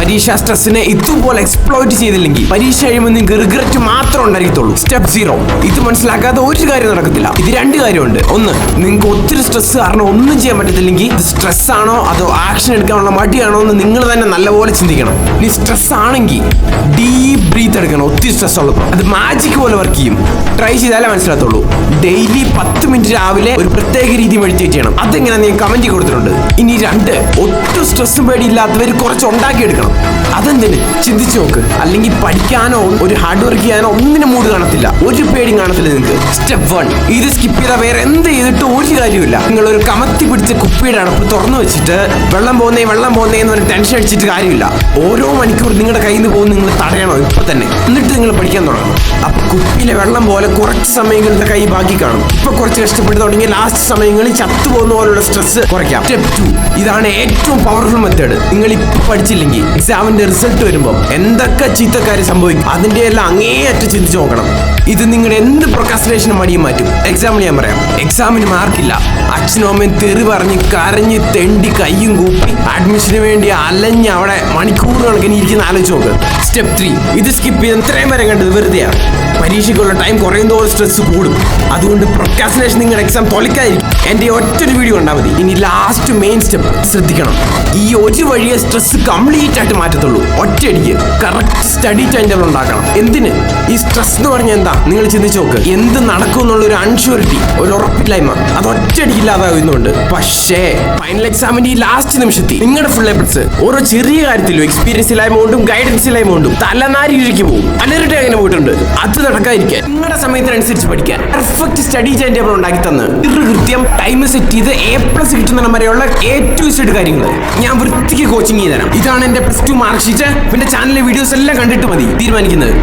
പരീക്ഷ സ്ട്രെസ്സിനെ ഇതുപോലെ എക്സ്പ്ലോയിറ്റ് ചെയ്തില്ലെങ്കിൽ പരീക്ഷ കഴിയുമ്പോൾ നിങ്ങൾക്ക് റിഗ്രറ്റ് മാത്രം ഉണ്ടായിരിക്കത്തുള്ളൂ. സ്റ്റെപ്പ് 0. ഇത് മനസ്സിലാക്കാതെ ഒരു കാര്യം നടക്കത്തില്ല. ഇത് 2 കാര്യമുണ്ട്. ഒന്ന്, നിങ്ങൾക്ക് ഒത്തിരി സ്ട്രെസ് കാരണം ഒന്നും ചെയ്യാൻ പറ്റത്തില്ലെങ്കിൽ ഇത് സ്ട്രെസ് ആണോ അതോ ആക്ഷൻ എടുക്കാനുള്ള മടിയാണോ എന്ന് നിങ്ങൾ തന്നെ നല്ലപോലെ ചിന്തിക്കണം. ഇനി സ്ട്രെസ് ആണെങ്കിൽ ഡീപ് ബ്രീത്ത് എടുക്കണം. ഒത്തിരി സ്ട്രെസ് ഉള്ളപ്പോൾ അത് മാജിക് പോലെ വർക്ക് ചെയ്യും. ട്രൈ ചെയ്താലേ മനസ്സിലാകത്തുള്ളൂ. ഡെയിലി 10 മിനിറ്റ് രാവിലെ ഒരു പ്രത്യേക രീതി മെഡിറ്റേറ്റ് ചെയ്യണം. അതെങ്ങനെ ഞാൻ കമന്റ് കൊടുത്തിട്ടുണ്ട്. ഇനി 2, ഒട്ടും സ്ട്രെസ്സും പേടിയില്ലാത്തവർ കുറച്ച് ഉണ്ടാക്കിയെടുക്കണം. അതെന്തിന് ചിന്തിച്ചു നോക്ക്. അല്ലെങ്കിൽ പഠിക്കാനോ ഒരു ഹാർഡ് വർക്ക് ചെയ്യാനോ ഒന്നിനും മൂഡ് കാണത്തില്ല, ഒരു പേടിയും കാണത്തില്ല നിങ്ങൾക്ക്. സ്റ്റെപ്പ് 1, ഇത് സ്കിപ്പ് ചെയ്താൽ വേറെ എന്ത് ചെയ്തിട്ട് ഒരു കാര്യമില്ല. നിങ്ങൾ ഒരു കമത്തി പിടിച്ച കുപ്പിയുടെ അടപ്പ് തുറന്നു വെച്ചിട്ട് വെള്ളം പോകുന്നേ എന്ന് പറഞ്ഞ് ടെൻഷൻ അടിച്ചിട്ട് കാര്യമില്ല. ഓരോ മണിക്കൂർ നിങ്ങളുടെ കയ്യിൽ നിന്ന് പോകുന്ന നിങ്ങൾ തടയണം ഇപ്പൊ തന്നെ. എന്നിട്ട് നിങ്ങൾ പഠിക്കാൻ തുടങ്ങണം. അപ്പൊ കുപ്പിയിലെ വെള്ളം പോലെ കുറച്ച് സമയങ്ങളുടെ കൈ ബാക്കി കാണും. ഇപ്പൊ കുറച്ച് കഷ്ടപ്പെട്ട് തുടങ്ങി ലാസ്റ്റ് സമയങ്ങളിൽ ചത്തുപോകുന്ന പോലുള്ള സ്ട്രെസ് കുറയ്ക്കാം. സ്റ്റെപ്പ് 2, ഇതാണ് ഏറ്റവും പവർഫുൾ മെത്തേഡ്. നിങ്ങൾ ഇപ്പൊ പഠിച്ചില്ലെങ്കിൽ എക്സാമിന്റെ റിസൾട്ട് വരുമ്പോൾ എന്തൊക്കെ ചീത്തക്കാര്യം സംഭവിക്കും അതിന്റെ എല്ലാം അങ്ങേയറ്റം ചിന്തിച്ചു നോക്കണം. ഇത് നിങ്ങളുടെ എന്ത് പ്രൊക്രാസ്റ്റിനേഷനും മടിയും മാറ്റും. എക്സാമിന് ഞാൻ പറയാം, എക്സാമിന് മാർക്കില്ല. അച്ഛനും അമ്മയും തെറി പറഞ്ഞ് കരഞ്ഞ് തെണ്ടി കയ്യും കൂപ്പി അഡ്മിഷന് വേണ്ടി അലഞ്ഞ് അവിടെ മണിക്കൂർ കണക്കിന് ഇരിക്കുന്ന ആലോചിച്ച് നോക്ക്. സ്റ്റെപ്പ് 3, ഇത് സ്കിപ്പ് ചെയ്ത് ഇത്രയും വരെ കണ്ടത് വെറുതെയാണ്. പരീക്ഷയ്ക്കുള്ള ടൈം കുറയും തോറും സ്ട്രെസ് കൂടും. അതുകൊണ്ട് പ്രൊക്രാസ്റ്റിനേഷൻ നിങ്ങളുടെ എക്സാം തൊളിക്കാതിരിക്കും. എൻ്റെ ഒറ്റൊരു വീഡിയോ കണ്ടാൽ മതി. ഇനി ലാസ്റ്റ് മെയിൻ സ്റ്റെപ്പ് ശ്രദ്ധിക്കണം. ഈ ഒരു വഴിയെ സ്ട്രെസ് കംപ്ലീറ്റ് ആയിട്ട് മാറ്റത്തുള്ളൂ. ഒറ്റയടിക്ക് കറക്റ്റ് സ്റ്റഡി ടൈം ടേബിൾ ഉണ്ടാക്കണം. എന്തിന്? ഈ സ്ട്രെസ് എന്ന് പറഞ്ഞാൽ എന്താ നിങ്ങൾ ചിന്തിച്ചു നോക്ക്. എന്ത് നടക്കും എന്നുള്ള ഒരു അൺഷ്യൂരിറ്റി, ഒരു ഉറപ്പില്ലായ്മ, അത് ഒറ്റയടിക്കില്ലാതാകുന്നുണ്ട്. പക്ഷേ ഫൈനൽ എക്സാമിന്റെ ഈ ലാസ്റ്റ് നിമിഷത്തിൽ നിങ്ങളുടെ ഫുൾ എഫർട്സ് ഓരോ ചെറിയ കാര്യത്തിലും എക്സ്പീരിയൻസ് ഇല്ലായ്മ കൊണ്ടും ഗൈഡൻസ് ഇല്ലായ്മ കൊണ്ടും തലനാരി ഇഴിക്ക് പോകും. പലരുടെ അങ്ങനെ പോയിട്ടുണ്ട്. അത് നടക്കാതിരിക്കാൻ നിങ്ങളുടെ സമയത്തിനനുസരിച്ച് പഠിക്കാൻ പെർഫെക്റ്റ് സ്റ്റഡി ടൈം ടേബിൾ ഉണ്ടാക്കി തന്ന് കൃത്യം ടൈം സെറ്റ് ചെയ്ത് A+ കിട്ടുന്ന വരെയുള്ള A to Z കാര്യങ്ങൾ ഞാൻ വൃത്തിക്ക് കോച്ചിങ് ചെയ്ത് തരാം. ഇതാണ് എന്റെ +2 മാർക്ക് ഷീറ്റ്. പിന്നെ ചാനലിലെ വീഡിയോസ് എല്ലാം കണ്ടിട്ട് മതി തീരുമാനിക്കുന്നത്.